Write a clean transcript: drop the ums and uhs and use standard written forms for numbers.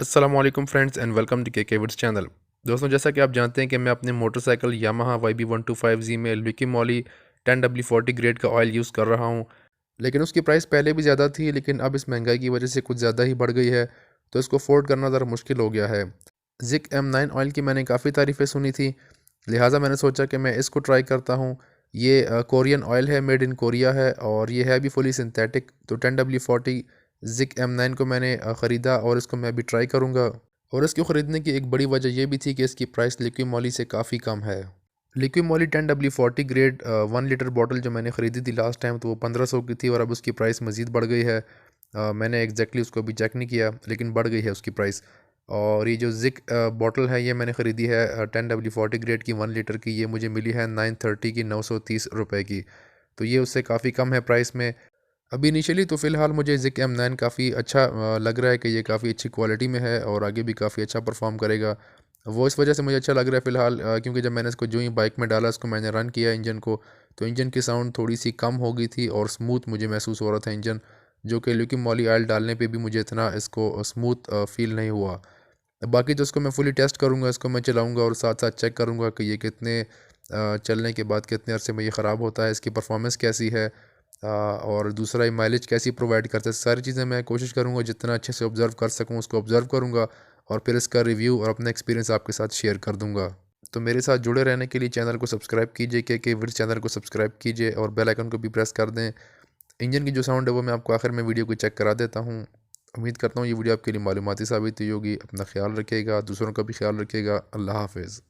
अस्सलाम वालेकुम friends and welcome to के विड्स चैनल। दोस्तों, जैसा कि आप जानते हैं कि मैं अपने मोटरसाइकिल यामाहा YB125Z में लिक्की मॉली 10W40 ग्रेड का ऑयल यूज़ कर रहा हूं। लेकिन उसकी प्राइस पहले भी ज़्यादा थी, लेकिन अब इस महंगाई की वजह से कुछ ज़्यादा ही बढ़ गई है, तो इसको अफोर्ड करना ज़रा मुश्किल हो गया है। जिक M9 ऑयल की मैंने काफ़ी तारीफ़ें सुनी थी, लिहाजा मैंने सोचा कि मैं इसको ट्राई करता हूँ। ये कोरियन ऑयल है, मेड इन कोरिया है और ये है भी फुली सिंथेटिक। तो 10W40 जिक M9 को मैंने ख़रीदा और इसको मैं अभी ट्राई करूँगा। और इसको ख़रीदने की एक बड़ी वजह यह भी थी कि इसकी प्राइस लिक्वी मॉली से काफ़ी कम है। लिक्वी Molly 10W40 grade 1 litre bottle जो मैंने ख़रीदी थी लास्ट टाइम, तो वो 1500 की थी और अब उसकी प्राइस मज़ीद बढ़ गई है। मैंने एग्जैक्टली उसको अभी चेक नहीं किया, लेकिन बढ़ गई है उसकी प्राइस। और ये जो जिक बॉटल है, ये मैंने ख़रीदी है 10W40 ग्रेड की 1 लीटर की। ये मुझे मिली है 930 की, 930 रुपये की। तो ये उससे काफ़ी कम है प्राइस में। अभी इनिशियली तो फ़िलहाल मुझे ज़िक M9 काफ़ी अच्छा लग रहा है कि ये काफ़ी अच्छी क्वालिटी में है और आगे भी काफ़ी अच्छा परफॉर्म करेगा। वो इस वजह से मुझे अच्छा लग रहा है फ़िलहाल, क्योंकि जब मैंने इसको जो ही बाइक में डाला, इसको मैंने रन किया इंजन को, तो इंजन की साउंड थोड़ी सी कम हो गई थी और स्मूथ मुझे महसूस हो रहा था इंजन, जो कि लिक्विड मॉली ऑयल डालने पे भी मुझे इतना इसको स्मूथ फ़ील नहीं हुआ। बाकी तो इसको मैं फुली टेस्ट करूँगा, इसको मैं चलाऊँगा और साथ साथ चेक करूँगा कि ये कितने चलने के बाद कितने अरसे में ये ख़राब होता है, इसकी परफॉर्मेंस कैसी है, और दूसरा ये माइलेज कैसी प्रोवाइड करता है। सारी चीज़ें मैं कोशिश करूँगा जितना अच्छे से ऑब्ज़र्व कर सकूँ उसको ऑब्ज़र्व करूँगा और फिर इसका रिव्यू और अपना एक्सपीरियंस आपके साथ शेयर कर दूँगा। तो मेरे साथ जुड़े रहने के लिए चैनल को सब्सक्राइब कीजिए, के विड्स चैनल को सब्सक्राइब कीजिए और बेल आइकन को भी प्रेस कर दें। इंजन की जो साउंड है वो मैं आपको आखिर में वीडियो को चेक करा देता हूँ। उम्मीद करता हूँ ये वीडियो आपके लिए मालूमाती साबित हुई होगी। अपना ख्याल रखिएगा, दूसरों का भी ख्याल रखिएगा। अल्लाह हाफ़िज़।